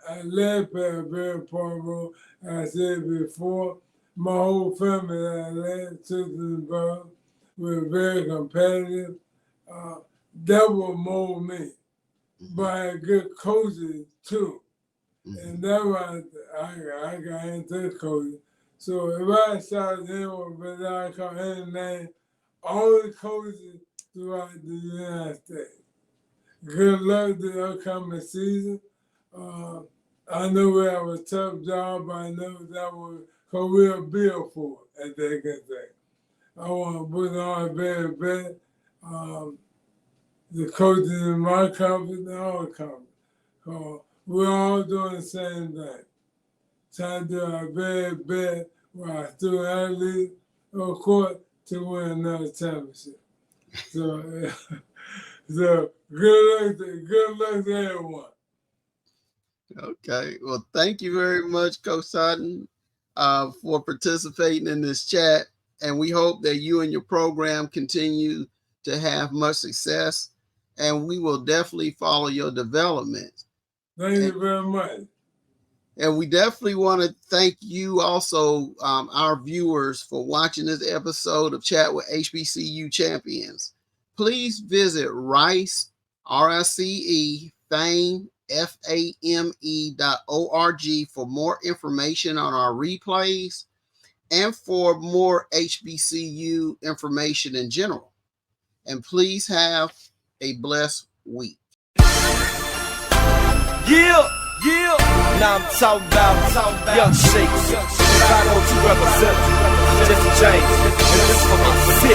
Athletic played a very important role. As I said before, my whole family athletic, sisters and brothers, were very competitive. That would mold me. But I had good coaches too. And that's why I got into coaching. So if I shout anyone, but I call any name, all the coaches throughout the United States. Good luck to the upcoming season. I know we have a tough job, but I know that was because we'll build for it, as they can say. I want to put on a very best. The coaches in my conference and our conference. We're all doing the same thing. Trying to do our very best with our student athletes, of course, to win another championship. So, good luck to everyone. Okay. Well, thank you very much, Coach Totten, for participating in this chat. And we hope that you and your program continue to have much success. And we will definitely follow your development. Thank you very much. And we definitely want to thank you also, our viewers, for watching this episode of Chat with HBCU Champions. Please visit Rice, RICE, Fame, FAME.org for more information on our replays and for more HBCU information in general. And please have a blessed week. Yeah. Now I'm talking about young shakes. I know to represent just James. And this for my city.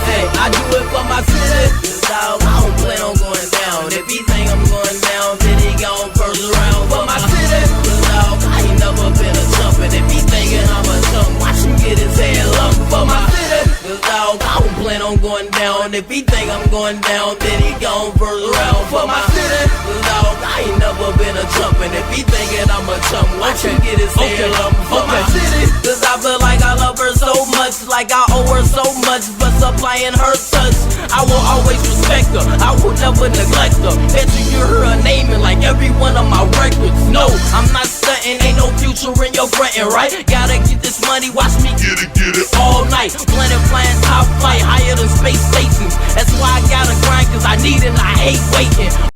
Hey, I do it for my city. Dog, I don't plan on going down. If he think I'm going down, then he gone first round for my city. Dog, I ain't never been a jumpin'. If he thinking I'm a jump, watch him get his head lumped for my city. Dog, I don't plan on going down. If he think I'm going down, then he gone first round for my city. Dog, I ain't never been a jumpin'. If he thinking I'm a jump, watch him get his head lumped for my city. Cause I feel like I love her so much, like I owe her so much for supplying her touch. I will always respect her, I will never neglect her. Bet you hear her naming like every one of my records. No, I'm not stunting, ain't no future in your frontin', right? Gotta get this money, watch me get it all night. Planet flying top flight, higher than space stations. That's why I gotta grind, cause I need it and I hate waiting.